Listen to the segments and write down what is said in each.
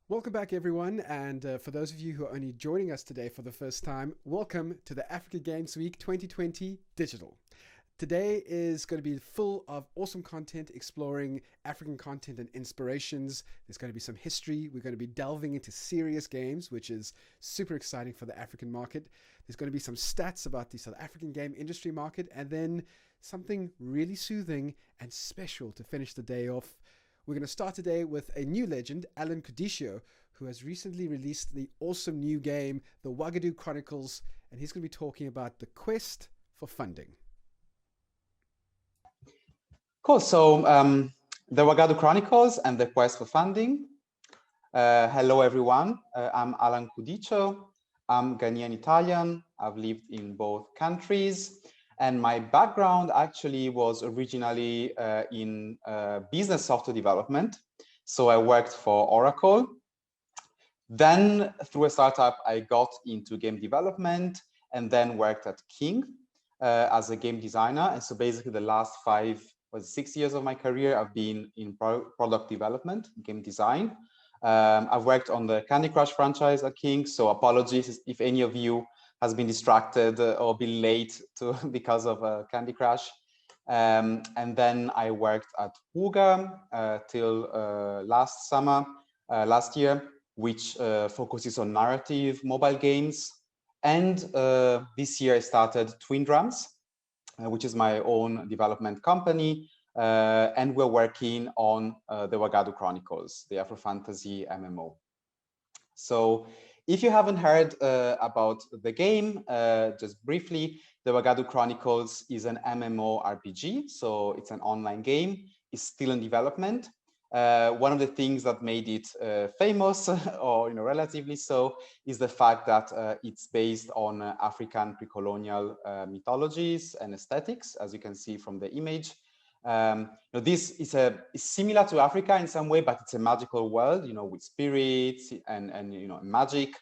Welcome back, everyone. And for those of you who are only joining us today for the first time, welcome to the Africa Games Week 2020 Digital. Today is going to be full of awesome content exploring African content and inspirations. There's going to be some history. We're going to be delving into serious games, which is super exciting for the African market. There's going to be some stats about the South African game industry market, and then something really soothing and special to finish the day off. We're going to start today with a new legend, Allan Cudicio, who has recently released the awesome new game, the Wagadu Chronicles, and he's going to be talking about the quest for funding. Cool. So the Wagadu Chronicles and the quest for funding. Hello, everyone. I'm Allan Cudicio. I'm Ghanaian Italian. I've lived in both countries. And my background actually was originally in business software development. So I worked for Oracle. Then through a startup, I got into game development and then worked at King as a game designer. And so basically the last 6 years of my career, I've been in product development, game design. I've worked on the Candy Crush franchise at King. So apologies if any of you has been distracted or been late because of Candy Crush. And then I worked at Huga till last year, which focuses on narrative mobile games. And this year I started Twin Drums, which is my own development company. And we're working on the Wagadu Chronicles, the Afro Fantasy MMO. So if you haven't heard about the game, just briefly, the Wagadu Chronicles is an MMORPG. So it's an online game. It's still in development. One of the things that made it famous, or relatively so, is the fact that it's based on African pre-colonial mythologies and aesthetics, as you can see from the image. This is similar to Africa in some way, but it's a magical world, with spirits and magic.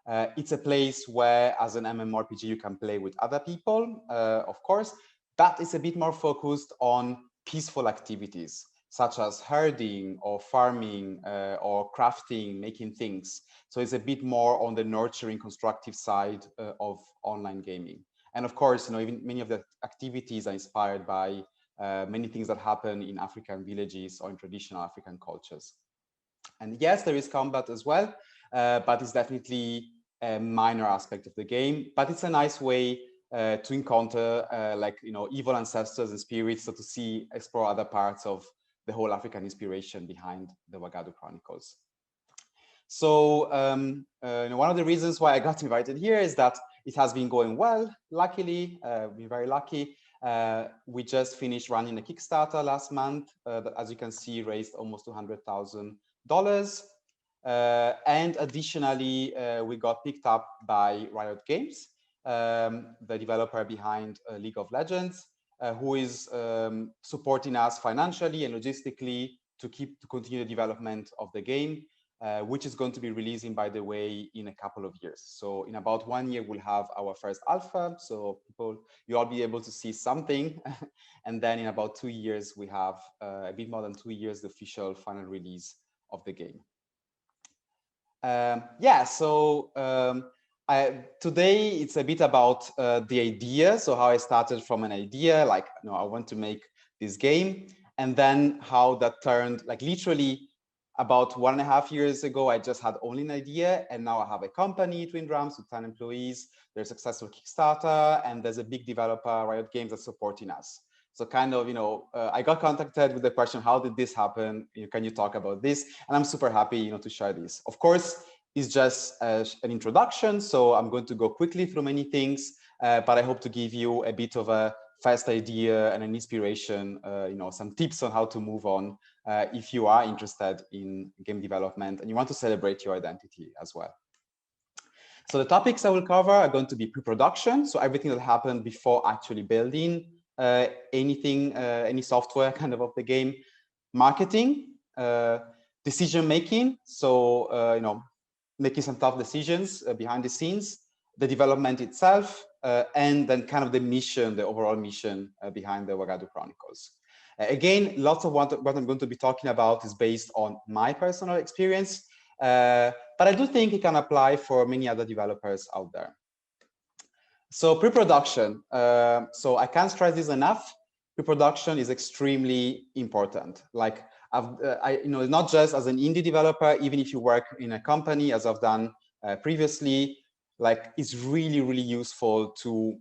It's a place where, as an MMORPG, you can play with other people, of course. That is a bit more focused on peaceful activities, such as herding or farming or crafting, making things. So it's a bit more on the nurturing, constructive side of online gaming. And of course, even many of the activities are inspired by many things that happen in African villages or in traditional African cultures. And yes, there is combat as well, but it's definitely a minor aspect of the game. But it's a nice way to encounter evil ancestors and spirits, so to explore other parts of the whole African inspiration behind the Wagadu Chronicles. So one of the reasons why I got invited here is that it has been going well. Luckily, we're very lucky. We just finished running a Kickstarter last month that, as you can see, raised almost $200,000. And additionally, we got picked up by Riot Games, the developer behind League of Legends, who is supporting us financially and logistically to continue the development of the game, which is going to be releasing, by the way, in a couple of years. So in about 1 year, we'll have our first alpha. So you'll all be able to see something. And then in about 2 years, we have a bit more than 2 years, the official final release of the game. Today it's a bit about the idea. So how I started from an idea, I want to make this game, and then how that turned, literally about 1.5 years ago, I just had only an idea, and now I have a company, Twin Drums, with 10 employees. There's a successful Kickstarter, and there's a big developer, Riot Games, that's supporting us. So I got contacted with the question, how did this happen? Can you talk about this? And I'm super happy, to share this. Of course, it's just an introduction, so I'm going to go quickly through many things, but I hope to give you a bit of a first idea and an inspiration, some tips on how to move on if you are interested in game development and you want to celebrate your identity as well. So the topics I will cover are going to be pre-production, so everything that happened before actually building anything, any software of the game, marketing, decision making, so making some tough decisions behind the scenes, the development itself, and then the mission, the overall mission behind the Wagadu Chronicles. Again, lots of what I'm going to be talking about is based on my personal experience, But I do think it can apply for many other developers out there. So pre-production. So I can't stress this enough. Pre-production is extremely important. Like not just as an indie developer, even if you work in a company, as I've done previously, like it's really, really useful to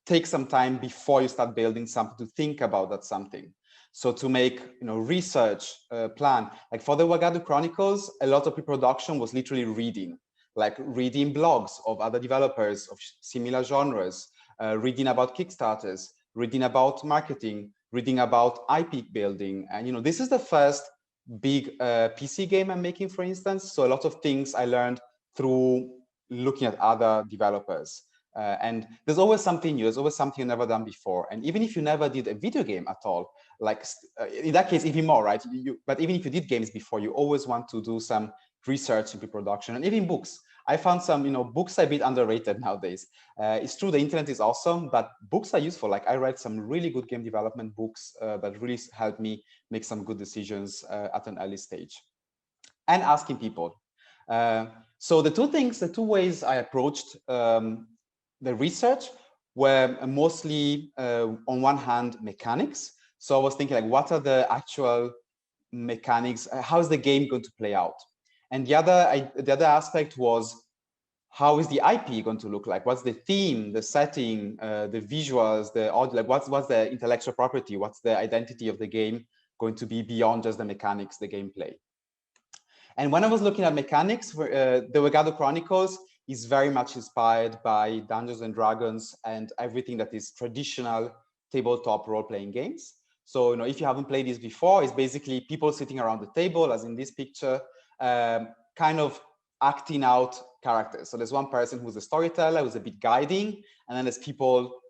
take some time before you start building something to think about that something. So to make research plan, like for the Wagadu Chronicles, a lot of pre-production was literally reading blogs of other developers of similar genres, reading about Kickstarters, reading about marketing, reading about IP building. And this is the first big PC game I'm making, for instance. So a lot of things I learned through looking at other developers. And there's always something new, there's always something you've never done before. And even if you never did a video game at all, like in that case, even more, right? But even if you did games before, you always want to do some research in pre-production, and even books. I found some, books are a bit underrated nowadays. It's true, the internet is awesome, but books are useful. Like I read some really good game development books that really helped me make some good decisions at an early stage. And asking people. So the two ways I approached the research were mostly, on one hand, mechanics. So I was thinking, like, what are the actual mechanics? How is the game going to play out? And the other aspect was, how is the IP going to look like? What's the theme, the setting, the visuals, the audio? Like, what's the intellectual property? What's the identity of the game going to be beyond just the mechanics, the gameplay? And when I was looking at mechanics, the Wagadu Chronicles is very much inspired by Dungeons and Dragons and everything that is traditional tabletop role-playing games. So, if you haven't played this before, it's basically people sitting around the table, as in this picture, kind of acting out characters. So there's one person who's a storyteller, who's a bit guiding, and then there's people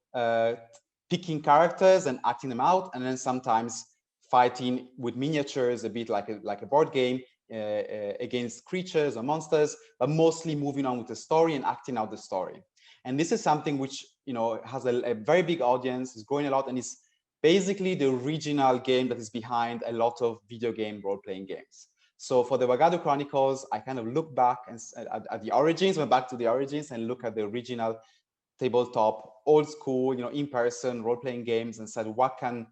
picking characters and acting them out, and then sometimes fighting with miniatures, a bit like a board game, against creatures or monsters, but mostly moving on with the story and acting out the story. And this is something which has a very big audience, is growing a lot, and is basically the original game that is behind a lot of video game role-playing games. So for the Wagadu Chronicles, I kind of look back and at the origins, went back to the origins and look at the original tabletop, old school, in-person role-playing games, and said, what can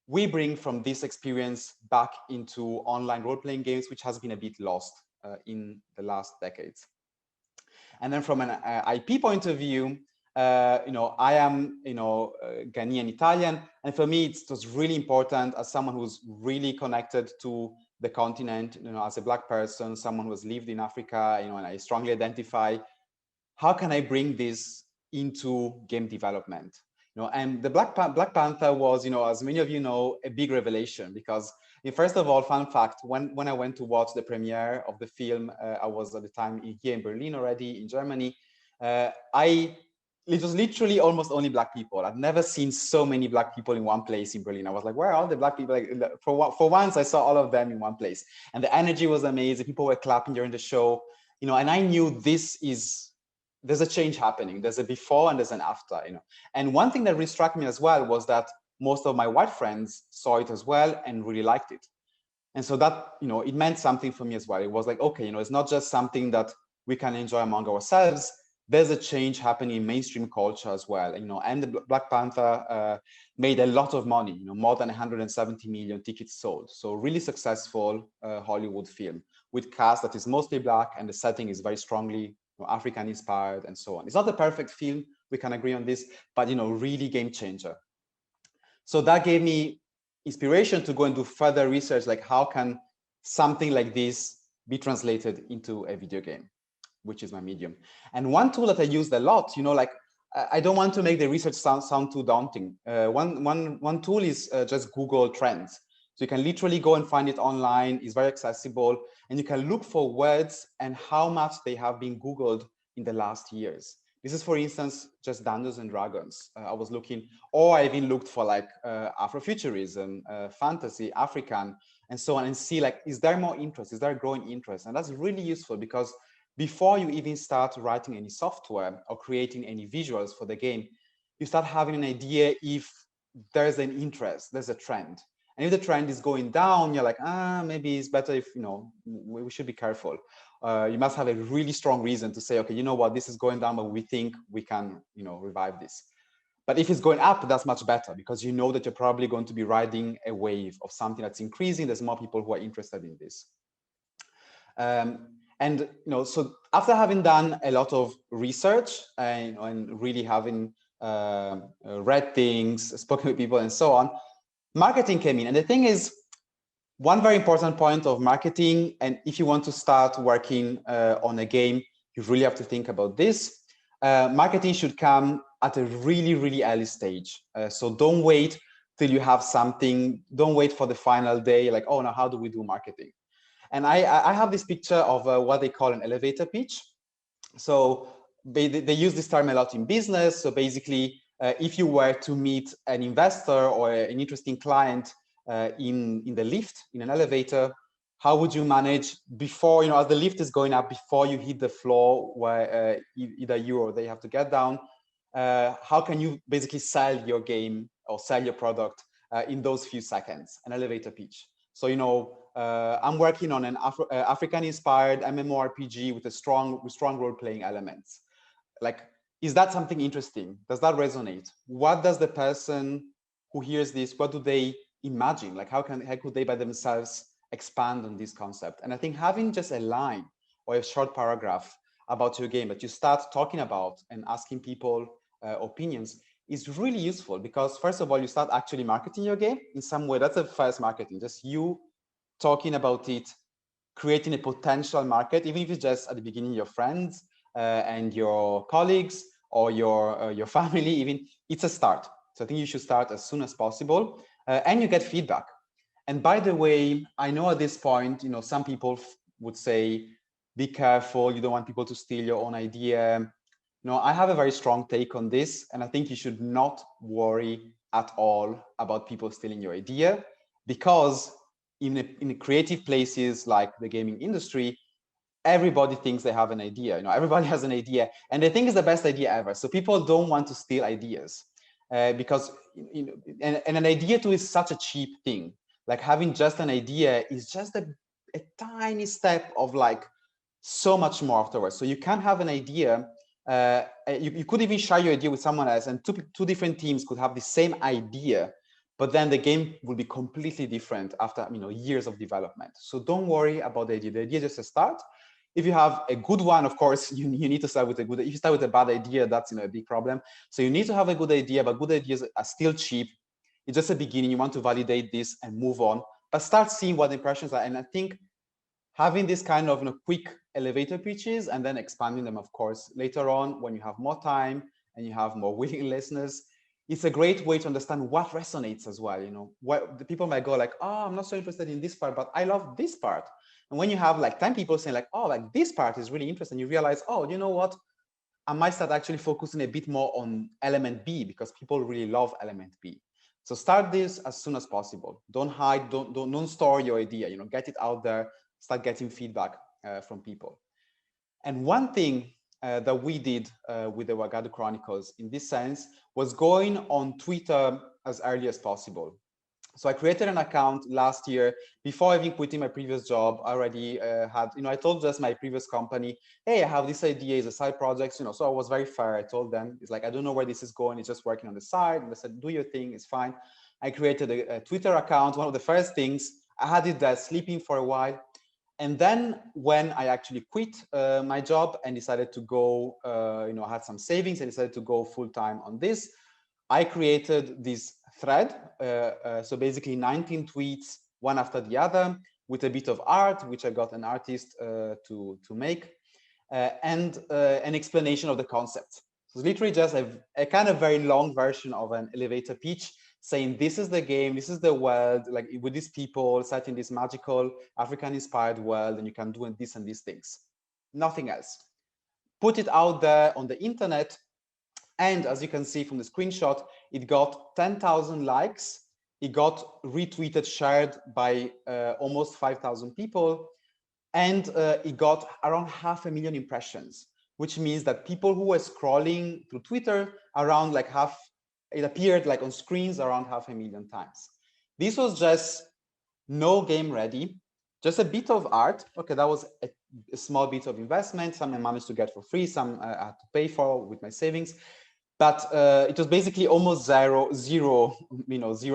we bring from this experience back into online role-playing games, which has been a bit lost in the last decades. And then from an IP point of view, I am, Ghanaian Italian, and for me, it was really important as someone who's really connected to the continent, as a Black person, someone who has lived in Africa, and I strongly identify, how can I bring this into game development? And the Black Panther was, as many of you know, a big revelation, because first of all, fun fact, when I went to watch the premiere of the film, I was at the time here in Berlin already, in Germany. It was literally almost only Black people. I'd never seen so many Black people in one place in Berlin. I was like, where are all the Black people? Like, for once, I saw all of them in one place. And the energy was amazing. People were clapping during the show, and I knew there's a change happening. There's a before and there's an after, And one thing that really struck me as well was that most of my white friends saw it as well and really liked it. And so that, it meant something for me as well. It was like, okay, it's not just something that we can enjoy among ourselves. There's a change happening in mainstream culture as well. And the Black Panther made a lot of money, more than 170 million tickets sold. So really successful Hollywood film with cast that is mostly Black, and the setting is very strongly African inspired and so on. It's not the perfect film, we can agree on this, but really game changer. So that gave me inspiration to go and do further research, like how can something like this be translated into a video game, which is my medium. And one tool that I used a lot, I don't want to make the research sound too daunting. One tool is just Google Trends. So you can literally go and find it online. It's very accessible, and you can look for words and how much they have been Googled in the last years. This is, for instance, just Dungeons and Dragons. I was looking, or I even looked for like Afrofuturism, fantasy, African, and so on, and see like, is there more interest? Is there a growing interest? And that's really useful, because before you even start writing any software or creating any visuals for the game, you start having an idea if there's an interest, there's a trend. And if the trend is going down, you're like, maybe it's better if, we should be careful. you must have a really strong reason to say, okay, you know what, this is going down, but we think we can, revive this. But if it's going up, that's much better, because you know that you're probably going to be riding a wave of something that's increasing. There's more people who are interested in this. And so after having done a lot of research and really having read things, spoken with people, and so on, marketing came in. And the thing is, one very important point of marketing, and if you want to start working on a game, you really have to think about this. Marketing should come at a really, really early stage. So don't wait till you have something. Don't wait for the final day, like, oh, now how do we do marketing? And I have this picture of what they call an elevator pitch. So they use this term a lot in business. So basically, if you were to meet an investor or an interesting client in the lift, in an elevator, how would you manage before, as the lift is going up, before you hit the floor where either you or they have to get down? How can you basically sell your game or sell your product in those few seconds? An elevator pitch. So, I'm working on an African-inspired MMORPG with strong role-playing elements. Like, is that something interesting? Does that resonate? What does the person who hears this, what do they imagine? Like, how could they by themselves expand on this concept? And I think having just a line or a short paragraph about your game that you start talking about and asking people opinions is really useful, because first of all, you start actually marketing your game in some way. That's the first marketing, just you talking about it, creating a potential market, even if it's just at the beginning, your friends and your colleagues or your family, even. It's a start. So I think you should start as soon as possible, and you get feedback. And by the way, I know at this point, some people would say, be careful, you don't want people to steal your own idea. I have a very strong take on this, and I think you should not worry at all about people stealing your idea, because in creative places like the gaming industry, everybody thinks they have an idea. Everybody has an idea, and they think it's the best idea ever. So people don't want to steal ideas because and an idea too is such a cheap thing. Like, having just an idea is just a tiny step of like so much more afterwards. So you can have an idea. You could even share your idea with someone else, and two different teams could have the same idea, but then the game will be completely different after years of development. So don't worry about the idea. The idea is just a start. If you have a good one, of course, you need to start with a good. If you start with a bad idea, that's a big problem. So you need to have a good idea, but good ideas are still cheap. It's just a beginning. You want to validate this and move on, but start seeing what the impressions are. And I think having this kind of quick elevator pitches and then expanding them, of course, later on when you have more time and you have more willing listeners, it's a great way to understand what resonates as well. What the people might go like, oh, I'm not so interested in this part, but I love this part. And when you have like 10 people saying like, oh, like this part is really interesting, you realize, oh, you know what? I might start actually focusing a bit more on element B, because people really love element B. So start this as soon as possible. Don't hide, don't store your idea, get it out there, start getting feedback from people. And one thing that we did with the Wagadu Chronicles in this sense was going on Twitter as early as possible. So I created an account last year before even quitting my previous job. I already had, I told just my previous company, hey, I have this idea, it's a side project, so I was very fair. I told them, it's like, I don't know where this is going. It's just working on the side. And they said, do your thing, it's fine. I created a Twitter account. One of the first things, I had it there sleeping for a while. And then when I actually quit my job and decided to go, I had some savings and decided to go full-time on this, I created this thread. So basically 19 tweets, one after the other, with a bit of art, which I got an artist to make, and an explanation of the concept. So it's literally just a kind of very long version of an elevator pitch, saying this is the game, this is the world, like with these people set in this magical African-inspired world, and you can do this and these things. Nothing else. Put it out there on the internet, and as you can see from the screenshot, it got 10,000 likes. It got retweeted, shared by almost 5,000 people, and it got around 500,000 impressions, which means that people who were scrolling through Twitter around like it appeared like on screens around 500,000 times. This was just no game ready, just a bit of art. Okay, that was a small bits of investment. Some I managed to get for free, some I had to pay for with my savings. But it was basically almost zero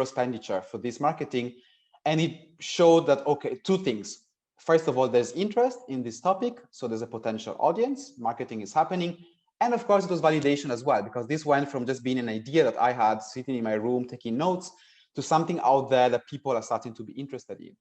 expenditure for this marketing. And it showed that, okay, two things. First of all, there's interest in this topic. So there's a potential audience, marketing is happening. And of course, it was validation as well, because this went from just being an idea that I had sitting in my room taking notes to something out there that people are starting to be interested in.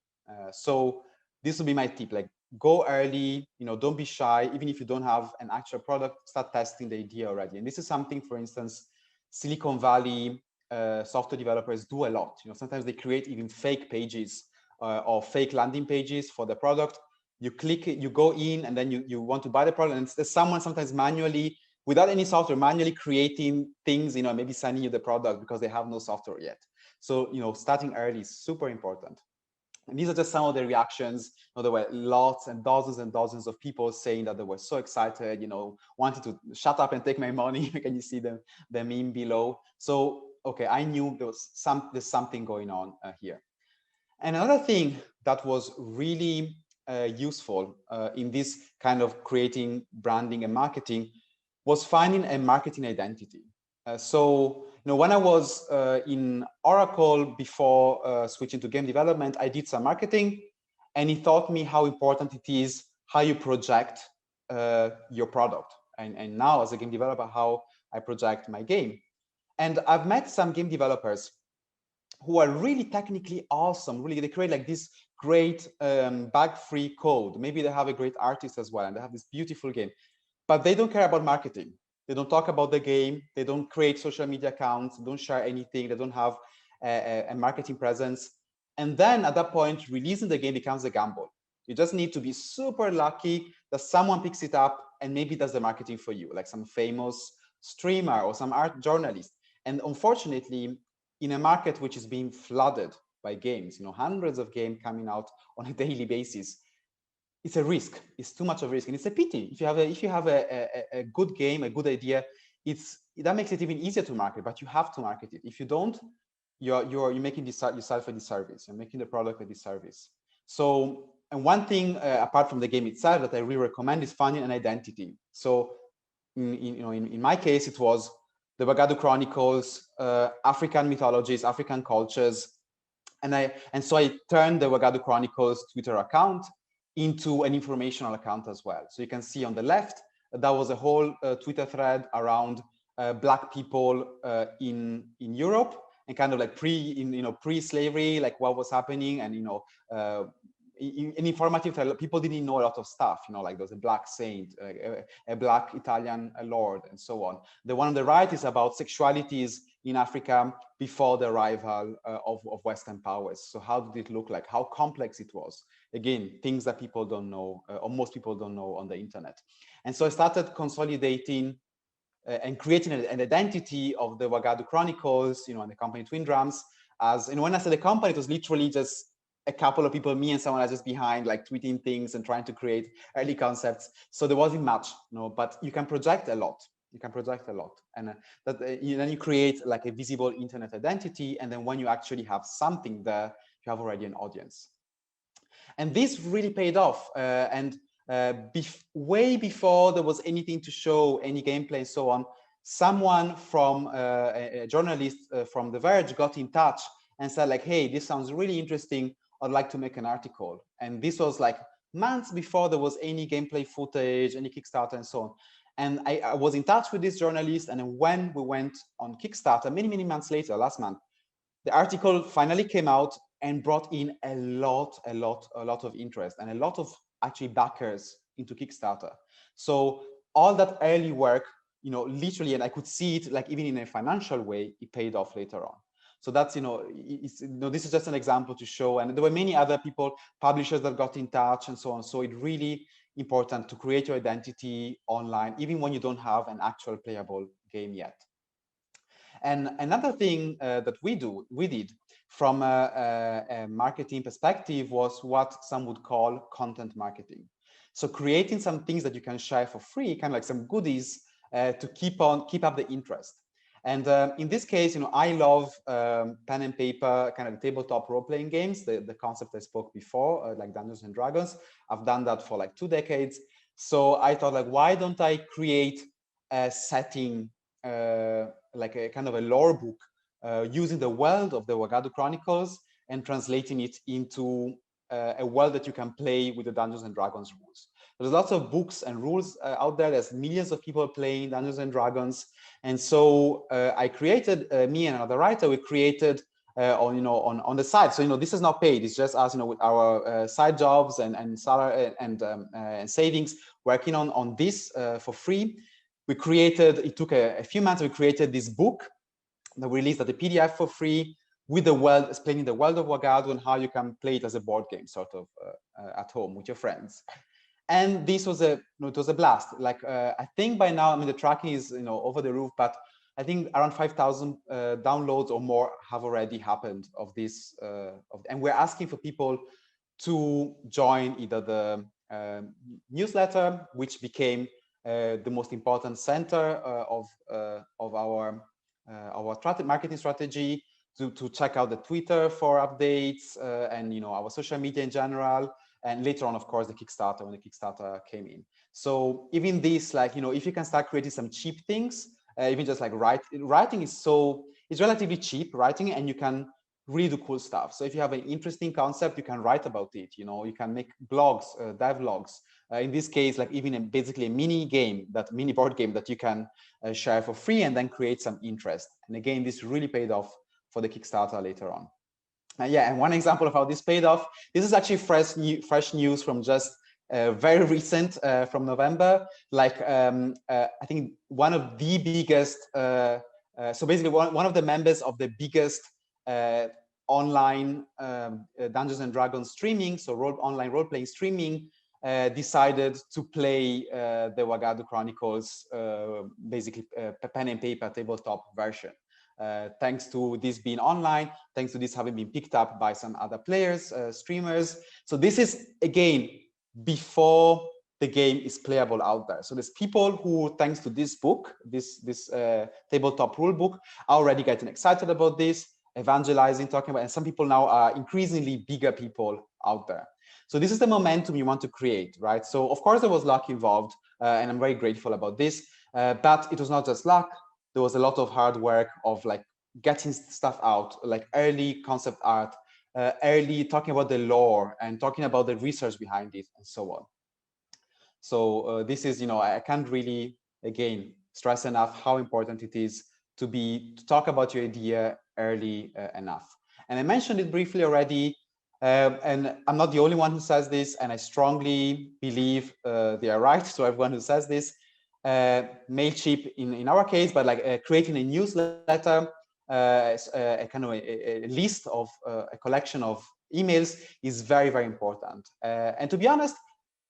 So this would be my tip, like go early, don't be shy. Even if you don't have an actual product, start testing the idea already. And this is something, for instance, Silicon Valley software developers do a lot. Sometimes they create even fake pages or fake landing pages for the product. You click it, you go in, and then you want to buy the product, and there's someone sometimes manually, without any software, manually creating things, maybe sending you the product because they have no software yet. So, starting early is super important. And these are just some of the reactions. There were lots and dozens of people saying that they were so excited, wanted to shut up and take my money. Can you see the meme below? So, okay, I knew there's something going on here. And another thing that was really useful in this kind of creating branding and marketing was finding a marketing identity. So, when I was in Oracle before switching to game development, I did some marketing, and it taught me how important it is how you project your product. And now as a game developer, how I project my game. And I've met some game developers who are really technically awesome. Really, they create like this great bug-free code. Maybe they have a great artist as well, and they have this beautiful game, but they don't care about marketing. They don't talk about the game. They don't create social media accounts. They don't share anything. They don't have a marketing presence. And then at that point, releasing the game becomes a gamble. You just need to be super lucky that someone picks it up and maybe does the marketing for you, like some famous streamer or some art journalist. And unfortunately, in a market which is being flooded by games, hundreds of games coming out on a daily basis, it's a risk. It's too much of a risk, and it's a pity. If you have a good game, a good idea, that makes it even easier to market. But you have to market it. If you don't, you're making yourself a disservice. You're making the product a disservice. So, and one thing apart from the game itself that I really recommend is finding an identity. So, in my case, it was the Wagadu Chronicles, African mythologies, African cultures, and so I turned the Wagadu Chronicles Twitter account into an informational account as well. So you can see on the left, that was a whole Twitter thread around Black people in Europe, and kind of like pre-slavery, like what was happening, and in informative, people didn't know a lot of stuff, like there was a Black saint, a Black Italian lord, and so on. The one on the right is about sexualities in Africa before the arrival of Western powers. So how did it look like? How complex it was? Again, things that people don't know, or most people don't know on the internet. And so I started consolidating and creating an identity of the Wagadu Chronicles, and the company Twin Drums. And when I said the company, it was literally just a couple of people, me and someone else just behind, like tweeting things and trying to create early concepts. So there wasn't much, but you can project a lot. You can project a lot, and then you create like a visible internet identity. And then when you actually have something there, you have already an audience. And this really paid off. Way before there was anything to show, any gameplay and so on, someone from a journalist from The Verge got in touch and said like, hey, this sounds really interesting. I'd like to make an article. And this was like months before there was any gameplay footage, any Kickstarter and so on. And I was in touch with this journalist. And then when we went on Kickstarter, many months later, last month, the article finally came out and brought in a lot of interest and a lot of actually backers into Kickstarter. So all that early work, literally, and I could see it like even in a financial way, it paid off later on. So that's, this is just an example to show. And there were many other people, publishers that got in touch and so on. So it's really important to create your identity online, even when you don't have an actual playable game yet. And another thing that we did from a marketing perspective was what some would call content marketing. So creating some things that you can share for free, kind of like some goodies to keep up the interest. And in this case, I love pen and paper, kind of tabletop role-playing games, the concept I spoke before, like Dungeons and Dragons. I've done that for like 2 decades. So I thought, like, why don't I create a setting, like a kind of a lore book, using the world of the Wagadu Chronicles and translating it into a world that you can play with the Dungeons and Dragons rules. There's lots of books and rules out there. There's millions of people playing Dungeons and Dragons. And so I created, me and another writer, we created on the side. So this is not paid. It's just us, with our side jobs and salary and savings, working on this for free. We created. It took a few months. We created this book that we released as a PDF for free, with the world, explaining the world of Wagadu and how you can play it as a board game, sort of at home with your friends. And this was it was a blast. Like I think by now, I mean, the tracking is over the roof, but I think around 5,000 downloads or more have already happened of this. And we're asking for people to join either the newsletter, which became the most important center of our marketing strategy, to check out the Twitter for updates and our social media in general. And later on, of course, the Kickstarter, when the Kickstarter came in. So even this, like, if you can start creating some cheap things, even just like writing is relatively cheap, writing, and you can really do cool stuff. So if you have an interesting concept, you can write about it. You can make blogs, dev logs. In this case, like even basically a mini board game that you can share for free and then create some interest. And again, this really paid off for the Kickstarter later on. Yeah, and one example of how this paid off, this is actually fresh news from just very recent, from November. Like I think one of the biggest, so basically one of the members of the biggest online Dungeons and Dragons streaming, so online role-playing streaming, decided to play the Wagadu Chronicles, basically pen and paper tabletop version. Thanks to this being online, thanks to this having been picked up by some other players, streamers. So this is, again, before the game is playable out there. So there's people who, thanks to this book, this tabletop rule book, are already getting excited about this, evangelizing, talking about, and some people now are increasingly bigger people out there. So this is the momentum you want to create, right? So of course there was luck involved, and I'm very grateful about this, but it was not just luck. There was a lot of hard work of like getting stuff out, like early concept art, early talking about the lore and talking about the research behind it and so on. So this is, I can't really, again, stress enough how important it is to talk about your idea early enough. And I mentioned it briefly already, and I'm not the only one who says this, and I strongly believe they are right, so everyone who says this. Mailchimp in our case, but like creating a newsletter, a kind of a list of a collection of emails is very, very important. And to be honest,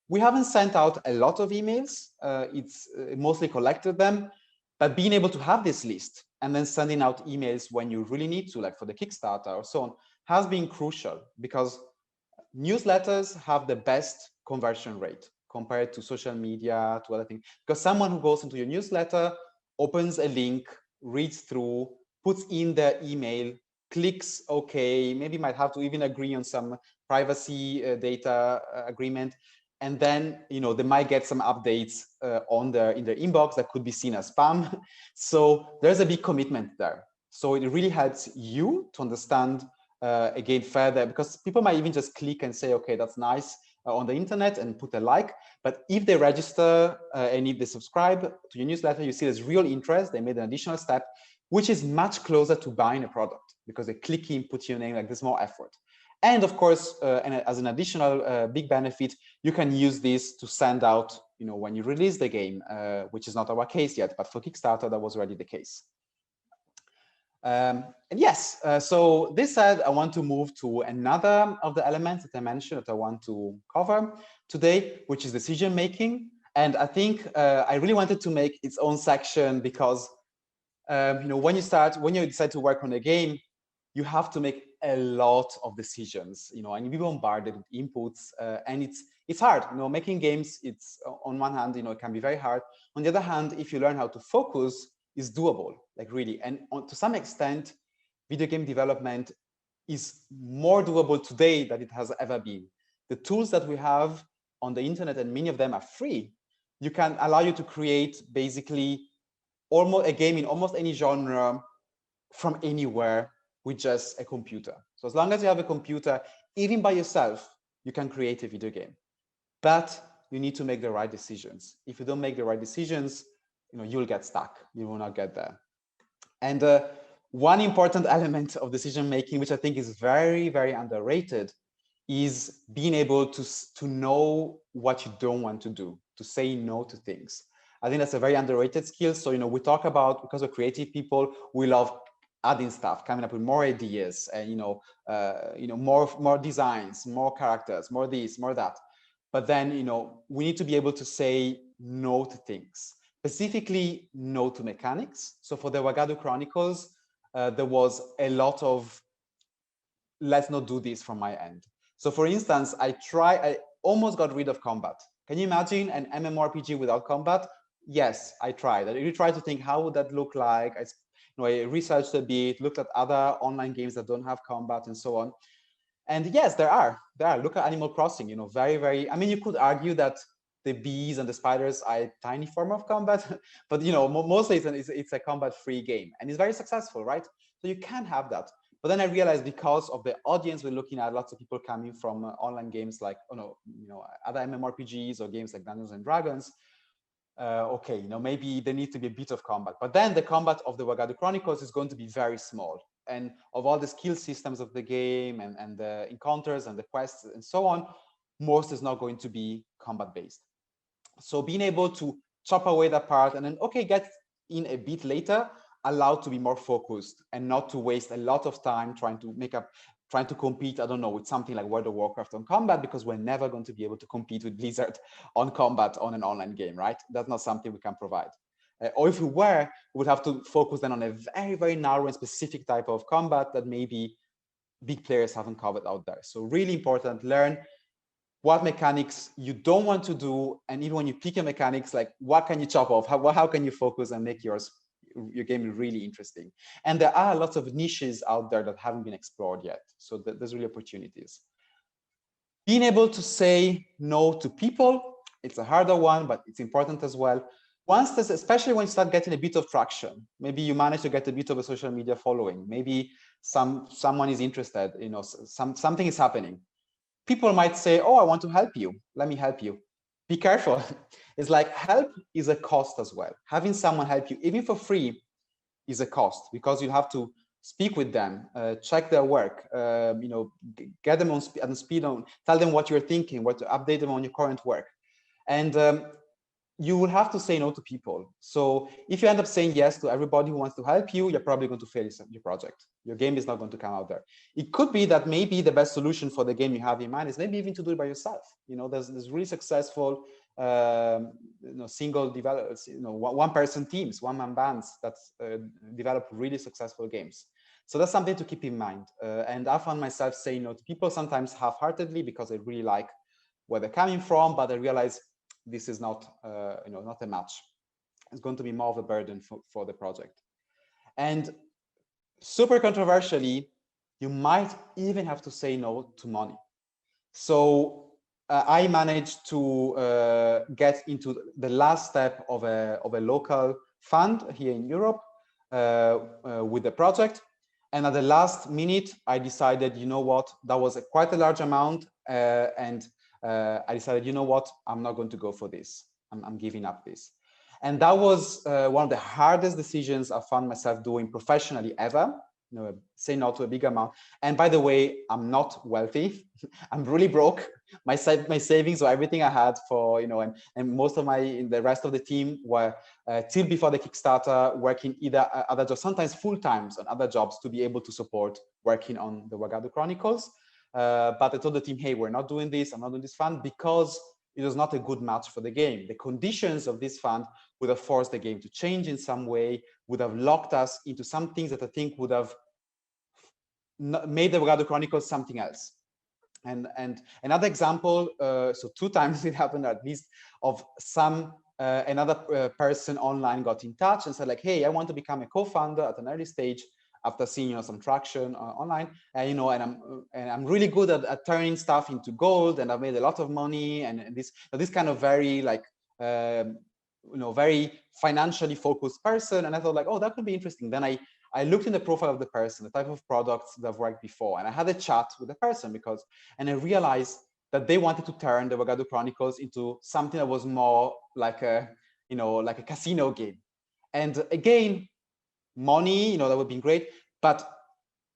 we haven't sent out a lot of emails. It's mostly collected them, but being able to have this list and then sending out emails when you really need to, like for the Kickstarter or so on, has been crucial, because newsletters have the best conversion rate compared to social media, to other things. Because someone who goes into your newsletter, opens a link, reads through, puts in their email, clicks OK, maybe might have to even agree on some privacy data agreement. And then, they might get some updates in their inbox that could be seen as spam. So there's a big commitment there. So it really helps you to understand, again, further, because people might even just click and say, okay, that's nice, on the internet, and put a like. But if they register and if they subscribe to your newsletter, you see there's real interest. They made an additional step, which is much closer to buying a product, because they click in, put your name, like there's more effort. And of course, and as an additional big benefit, you can use this to send out, when you release the game, which is not our case yet, but for Kickstarter, that was already the case. And yes, so this said, I want to move to another of the elements that I mentioned that I want to cover today, which is decision making. And I think I really wanted to make its own section, because when you decide to work on a game, you have to make a lot of decisions, and you be bombarded with inputs, and it's hard. Making games, it's on one hand, it can be very hard. On the other hand, if you learn how to focus, is doable, like really. And to some extent, video game development is more doable today than it has ever been. The tools that we have on the internet, and many of them are free, you can allow you to create basically almost a game in almost any genre from anywhere with just a computer. So as long as you have a computer, even by yourself, you can create a video game. But you need to make the right decisions. If you don't make the right decisions, you'll get stuck. You will not get there. And one important element of decision making, which I think is very, very underrated, is being able to know what you don't want to do, to say no to things. I think that's a very underrated skill. So, we talk about, because we're creative people, we love adding stuff, coming up with more ideas, and more designs, more characters, more this, more that. But then, we need to be able to say no to things, specifically no to mechanics. So for the Wagadu Chronicles, there was a lot of let's not do this from my end. So for instance, I almost got rid of combat. Can you imagine an MMORPG without combat? Yes, I tried. I really tried to think, how would that look like? I researched a bit, looked at other online games that don't have combat and so on. And yes, there are. Look at Animal Crossing, very, very, I mean, you could argue that the bees and the spiders are a tiny form of combat, but mostly it's a combat-free game, and it's very successful, right? So you can have that. But then I realized, because of the audience we're looking at, lots of people coming from online games like other MMORPGs or games like Dungeons and Dragons. Okay, maybe there needs to be a bit of combat, but then the combat of the Wagadu Chronicles is going to be very small. And of all the skill systems of the game and the encounters and the quests and so on, most is not going to be combat based. So being able to chop away that part and then, okay, get in a bit later, allowed to be more focused and not to waste a lot of time trying to compete, I don't know, with something like World of Warcraft on combat, because we're never going to be able to compete with Blizzard on combat on an online game, right? That's not something we can provide. Or if we were, we would have to focus then on a very, very narrow and specific type of combat that maybe big players haven't covered out there. So really important, learn what mechanics you don't want to do, and even when you pick a mechanics, like what can you chop off? How can you focus and make your game really interesting? And there are lots of niches out there that haven't been explored yet. So there's really opportunities. Being able to say no to people, it's a harder one, but it's important as well. Especially when you start getting a bit of traction, maybe you manage to get a bit of a social media following, maybe someone is interested, something is happening. People might say, oh, I want to help you. Let me help you. Be careful. It's like, help is a cost as well. Having someone help you, even for free, is a cost, because you have to speak with them, check their work, get them on speed, tell them what you're thinking, what to update them on your current work. And you will have to say no to people. So if you end up saying yes to everybody who wants to help you, you're probably going to fail your project. Your game is not going to come out there. It could be that maybe the best solution for the game you have in mind is maybe even to do it by yourself. There's really successful single developers, one-person teams, one-man bands that develop really successful games. So that's something to keep in mind. And I found myself saying no to people sometimes half-heartedly, because I really like where they're coming from, but I realize this is not a match. It's going to be more of a burden for the project. And super controversially, you might even have to say no to money. So I managed to get into the last step of a local fund here in Europe with the project. And at the last minute, I decided, that was quite a large amount, and I decided, I'm not going to go for this. I'm giving up this. And that was one of the hardest decisions I found myself doing professionally ever, say no to a big amount. And by the way, I'm not wealthy. I'm really broke. My savings or everything I had for, and most of the rest of the team were till before the Kickstarter working either other jobs, sometimes full times on other jobs, to be able to support working on the Wagadu Chronicles. But I told the team, hey, we're not doing this. I'm not doing this fund because it was not a good match for the game. The conditions of this fund would have forced the game to change in some way, would have locked us into some things that I think would have made the Wagadu Chronicles something else. And another example, so 2 times it happened at least, of some another person online got in touch and said like, hey, I want to become a co-founder at an early stage after seeing some traction online, and I'm really good at turning stuff into gold, and I've made a lot of money, and this kind of very like very financially focused person. And I thought like, oh, that could be interesting. Then I looked in the profile of the person, the type of products that I've worked before, and I had a chat with the person and I realized that they wanted to turn the Wagadu Chronicles into something that was more like a casino game. And again, money, that would be great, but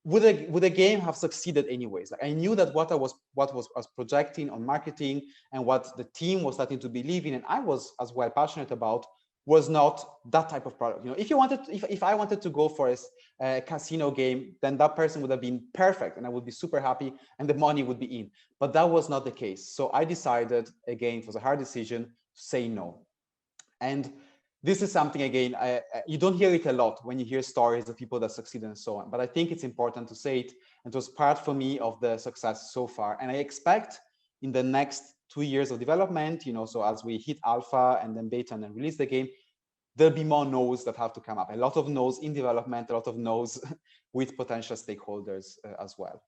would the game have succeeded anyways? Like I knew that what I was projecting on marketing and what the team was starting to believe in, and I was as well passionate about, was not that type of product. If I wanted to go for a casino game, then that person would have been perfect and I would be super happy and the money would be in. But that was not the case. So I decided, again, it was a hard decision, to say no. And this is something, again, you don't hear it a lot when you hear stories of people that succeed and so on, but I think it's important to say it. And it was part for me of the success so far. And I expect in the next 2 years of development, so as we hit alpha and then beta and then release the game, there'll be more no's that have to come up. A lot of no's in development, a lot of no's with potential stakeholders as well.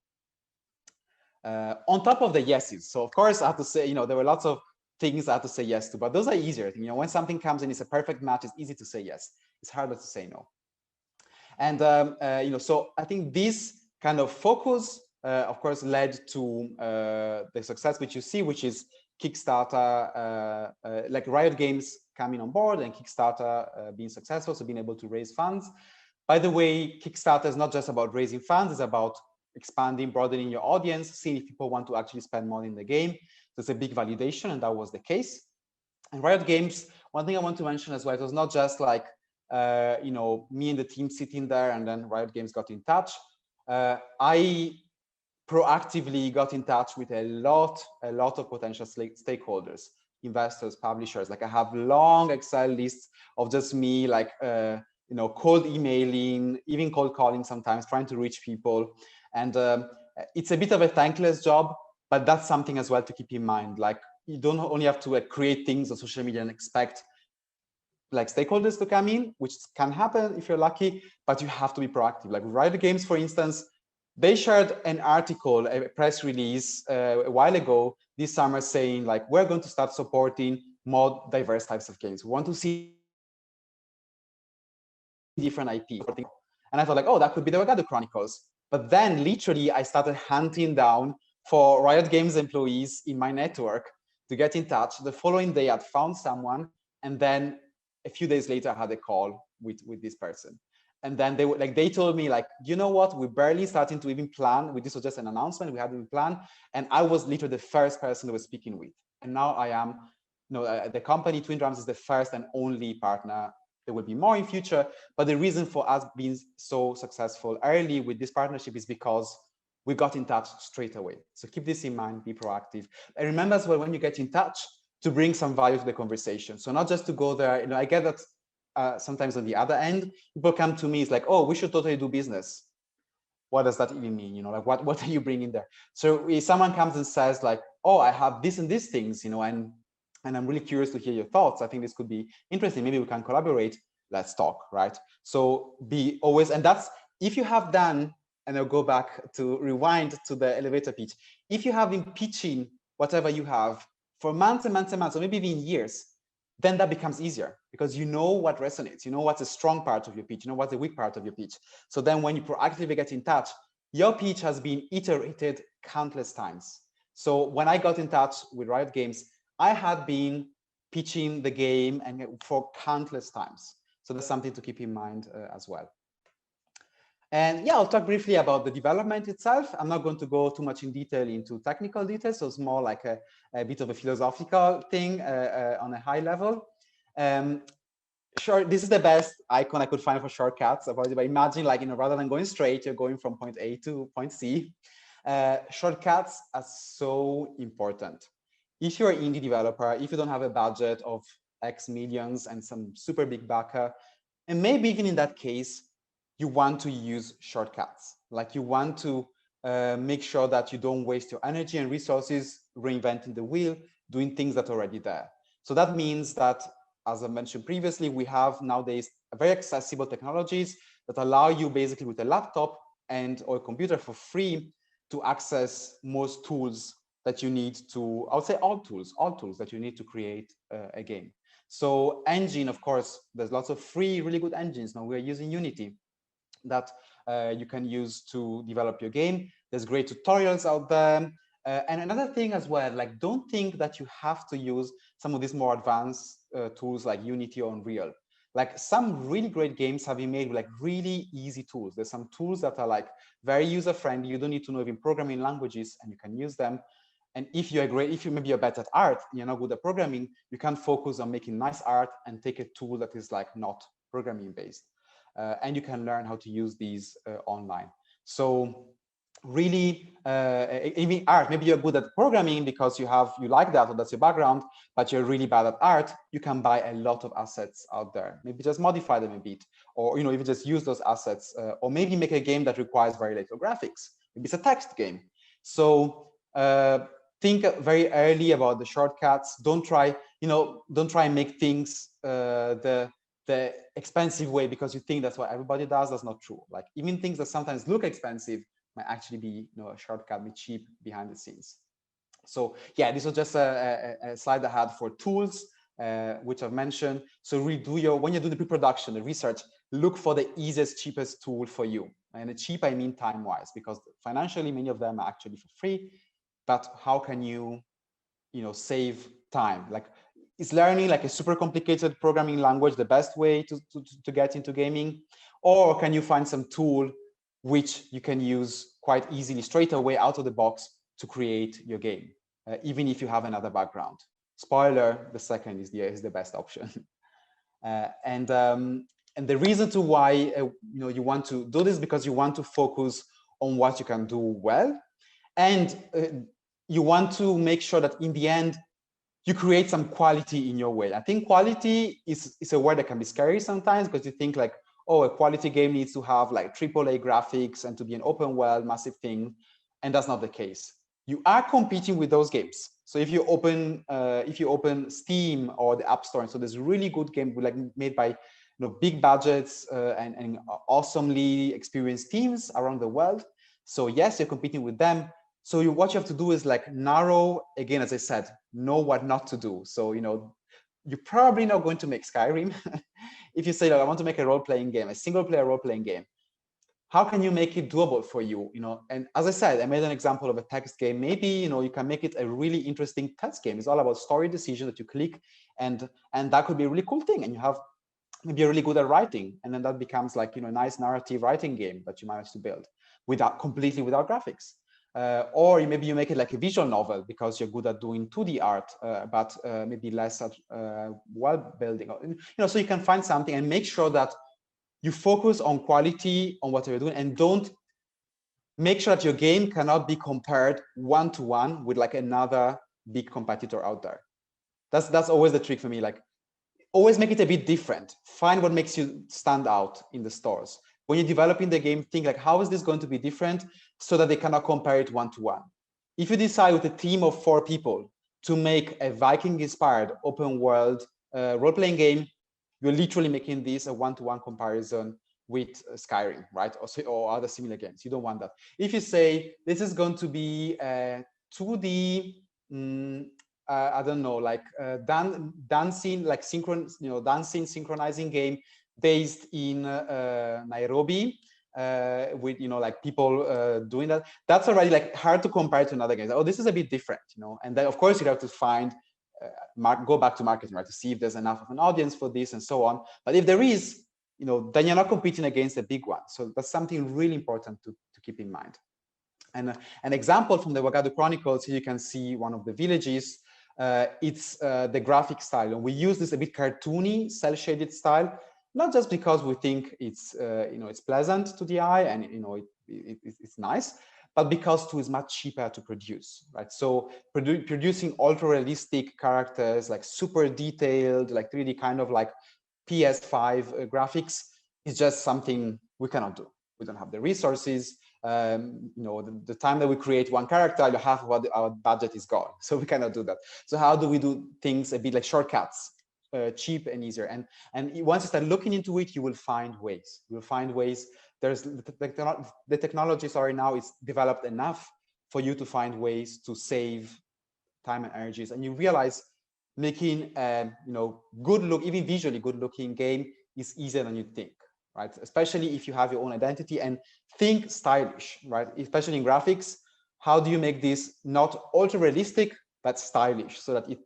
On top of the yeses. So of course I have to say, there were lots of things I had to say yes to, but those are easier. When something comes and it's a perfect match, it's easy to say yes. It's harder to say no. And so I think this kind of focus, of course, led to the success which you see, which is Kickstarter, like Riot Games coming on board and Kickstarter being successful, so being able to raise funds. By the way, Kickstarter is not just about raising funds; it's about expanding, broadening your audience, seeing if people want to actually spend money in the game. So it's a big validation, and that was the case. And Riot Games, one thing I want to mention as well, it was not just like, me and the team sitting there and then Riot Games got in touch. I proactively got in touch with a lot of potential stakeholders, investors, publishers. Like I have long Excel lists of just me, like, cold emailing, even cold calling sometimes, trying to reach people. And it's a bit of a thankless job, but that's something as well to keep in mind. Like you don't only have to create things on social media and expect like stakeholders to come in, which can happen if you're lucky, but you have to be proactive. Like Riot Games, for instance, they shared an article, a press release a while ago this summer saying like, we're going to start supporting more diverse types of games. We want to see different IP. And I thought like, oh, that could be the Wagadu Chronicles. But then literally I started hunting down for Riot Games employees in my network to get in touch. The following day I'd found someone, and then a few days later I had a call with this person. And then they told me like, you know what, we're barely starting to even plan. This was just an announcement, we hadn't planned. And I was literally the first person they were speaking with. And now I am, the company Twin Drums is the first and only partner. There will be more in future, but the reason for us being so successful early with this partnership is because we got in touch straight away. So keep this in mind, be proactive. And remember as well, when you get in touch, to bring some value to the conversation. So not just to go there, I get that sometimes on the other end, people come to me, it's like, oh, we should totally do business. What does that even mean? Like what are you bringing there? So if someone comes and says like, oh, I have this and these things, and I'm really curious to hear your thoughts. I think this could be interesting. Maybe we can collaborate. Let's talk, right? So be always, and that's, if you have done, and I'll go back to rewind to the elevator pitch. If you have been pitching whatever you have for months and months and months, or maybe even years, then that becomes easier because you know what resonates, you know what's a strong part of your pitch, you know what's a weak part of your pitch. So then when you proactively get in touch, your pitch has been iterated countless times. So when I got in touch with Riot Games, I had been pitching the game and for countless times. So that's something to keep in mind as well. And yeah, I'll talk briefly about the development itself. I'm not going to go too much in detail into technical details. So it's more like a bit of a philosophical thing on a high level. Sure, this is the best icon I could find for shortcuts. But imagine like, rather than going straight, you're going from point A to point C. Shortcuts are so important. If you're an indie developer, if you don't have a budget of X millions and some super big backer, and maybe even in that case, you want to use shortcuts. Like you want to make sure that you don't waste your energy and resources reinventing the wheel, doing things that are already there. So that means that as I mentioned previously, we have nowadays very accessible technologies that allow you basically with a laptop and or a computer for free to access most tools that you need to, I would say all tools that you need to create a game. So engine, of course, there's lots of free, really good engines. Now we're using Unity that you can use to develop your game. There's great tutorials out there. And another thing as well, like don't think that you have to use some of these more advanced tools like Unity or Unreal. Like some really great games have been made with like really easy tools. There's some tools that are like very user friendly. You don't need to know even programming languages and you can use them. And if you're great, if you maybe you're better at art, you're not good at programming, you can focus on making nice art and take a tool that is like not programming based. And you can learn how to use these online. So really, even art, maybe you're good at programming because you like that or that's your background, but you're really bad at art, you can buy a lot of assets out there. Maybe just modify them a bit, or even just use those assets, or maybe make a game that requires very little graphics. Maybe it's a text game. So think very early about the shortcuts. Don't try and make things the expensive way because you think that's what everybody does. That's not true. Like even things that sometimes look expensive might actually be a shortcut, be cheap behind the scenes. So yeah, this was just a slide I had for tools, which I've mentioned. So when you do the pre-production, the research, look for the easiest, cheapest tool for you. And cheap, I mean time-wise, because financially many of them are actually for free. But how can you, save time? Like, is learning like a super complicated programming language the best way to get into gaming? Or can you find some tool which you can use quite easily straight away out of the box to create your game, even if you have another background? Spoiler, the second is the best option. And the reason to why you want to do this, because you want to focus on what you can do well, and you want to make sure that in the end you create some quality in your way. I think quality is a word that can be scary sometimes because you think like, oh, a quality game needs to have like AAA graphics and to be an open world, massive thing. And that's not the case. You are competing with those games. So if you open Steam or the App Store, and so there's really good games like made by big budgets and awesomely experienced teams around the world. So yes, you're competing with them. So what you have to do is like narrow, again, as I said, know what not to do. So, you're probably not going to make Skyrim. If you say, I want to make a role-playing game, a single-player role-playing game, how can you make it doable for you? And as I said, I made an example of a text game. Maybe, you can make it a really interesting text game. It's all about story decision that you click, and that could be a really cool thing. And you have maybe you're really good at writing, and then that becomes like, a nice narrative writing game that you manage to build completely without graphics. Or maybe you make it like a visual novel because you're good at doing 2D art, but maybe less at world building. So you can find something and make sure that you focus on quality on what you're doing, and don't make sure that your game cannot be compared one-to-one with like another big competitor out there. That's always the trick for me. Like, always make it a bit different. Find what makes you stand out in the stores. When you're developing the game, think like, how is this going to be different so that they cannot compare it one-to-one? If you decide with a team of 4 people to make a Viking-inspired open world role-playing game, you're literally making this a one-to-one comparison with Skyrim, right? Or other similar games. You don't want that. If you say this is going to be a 2D, I don't know, like dancing, like dancing, synchronizing game based in Nairobi, with like people doing that. That's already like hard to compare to another game. Oh, this is a bit different, And then of course you have to find, go back to marketing, right, to see if there's enough of an audience for this and so on. But if there is, then you're not competing against a big one. So that's something really important to keep in mind. And an example from the Wagadu Chronicles, here you can see one of the villages. It's the graphic style, and we use this a bit cartoony, cel-shaded style, not just because we think it's it's pleasant to the eye and it's nice, but because too is much cheaper to produce, right? So producing ultra-realistic characters, like super detailed, like 3D kind of like PS5 graphics, is just something we cannot do. We don't have the resources. The time that we create one character, half of our budget is gone. So we cannot do that. So how do we do things a bit like shortcuts? cheap and easier. And once you start looking into it, you will find ways. You will find ways. There's the technology, sorry, now is developed enough for you to find ways to save time and energies, and you realize making good look, even visually good looking game is easier than you think, right? Especially if you have your own identity and think stylish, right? Especially in graphics, how do you make this not ultra realistic but stylish, so that it,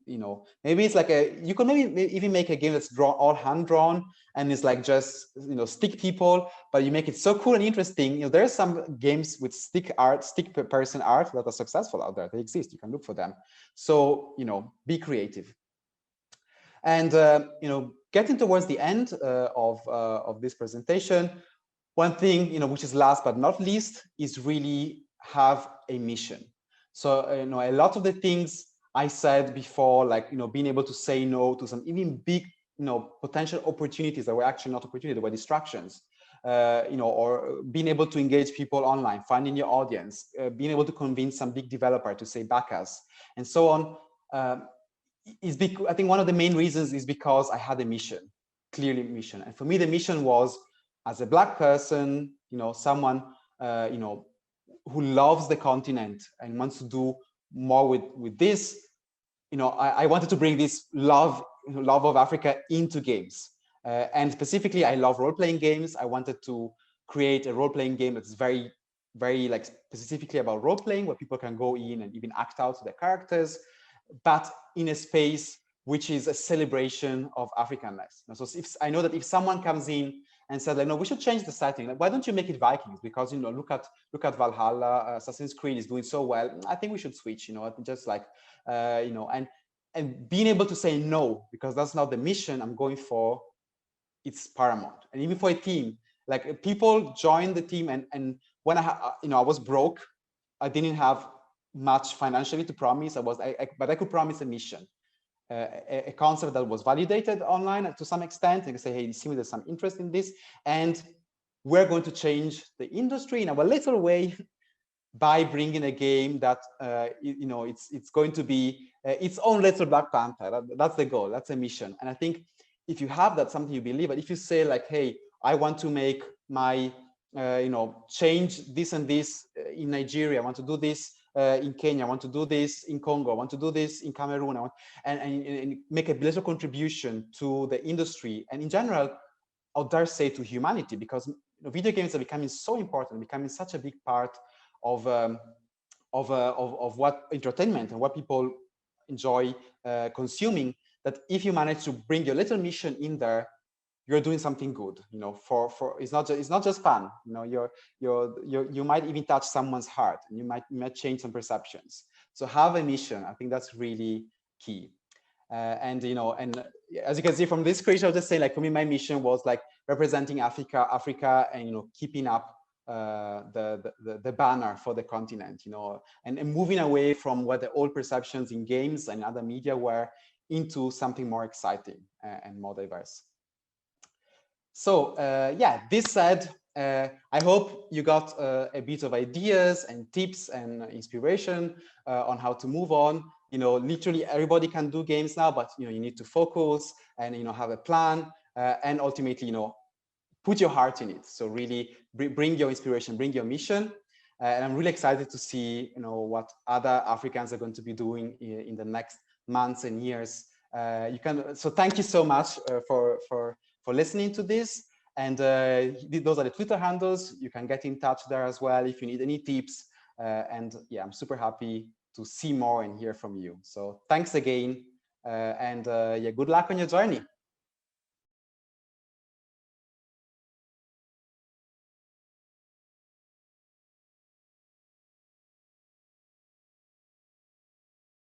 maybe it's like you can maybe even make a game that's all hand drawn and it's like just stick people, but you make it so cool and interesting. There are some games with stick person art that are successful out there. They exist. You can look for them. So be creative. And getting towards the end of this presentation, one thing which is last but not least is really have a mission. So a lot of the things I said before, like being able to say no to some even big potential opportunities that were actually not opportunities, they were distractions. Or being able to engage people online, finding your audience, being able to convince some big developer to say back us, and so on. I think one of the main reasons is because I had a mission, clearly mission. And for me, the mission was, as a Black person, someone, who loves the continent and wants to do more with this. I wanted to bring this love of Africa into games. And specifically, I love role-playing games. I wanted to create a role-playing game that's very, very like specifically about role-playing, where people can go in and even act out their characters, but in a space which is a celebration of Africanness. So if I know that if someone comes in and said, like, no, we should change the setting. Like, why don't you make it Vikings? Because look at Valhalla, Assassin's Creed is doing so well. I think we should switch. Just like and being able to say no, because that's not the mission I'm going for. It's paramount. And even for a team, like people join the team, and when I was broke, I didn't have much financially to promise. But I could promise a mission, a concept that was validated online to some extent, and say, hey, you see me, there's some interest in this, and we're going to change the industry in our little way by bringing a game that it's going to be its own little Black Panther. That's the goal. That's a mission. And I think if you have that, something you believe, but if you say like, hey, I want to make my change this and this in Nigeria, I want to do this in Kenya, I want to do this in Congo, I want to do this in Cameroon, and make a little contribution to the industry, and in general, I dare say to humanity, because video games are becoming so important, becoming such a big part of what entertainment and what people enjoy consuming, that if you manage to bring your little mission in there, you're doing something good. For it's not just fun. You might even touch someone's heart, and you might change some perceptions. So have a mission. I think that's really key. And as you can see from this screenshot, I'll just say, like, for me, my mission was like representing Africa, and keeping up the banner for the continent, and moving away from what the old perceptions in games and other media were, into something more exciting and more diverse. So this said, I hope you got a bit of ideas and tips and inspiration on how to move on. Literally everybody can do games now, but you need to focus and have a plan, and ultimately put your heart in it. So really bring your inspiration, bring your mission, and I'm really excited to see what other Africans are going to be doing in the next months and years. So thank you so much for listening to this. And those are the Twitter handles. You can get in touch there as well if you need any tips. And yeah, I'm super happy to see more and hear from you. So thanks again. And yeah, good luck on your journey.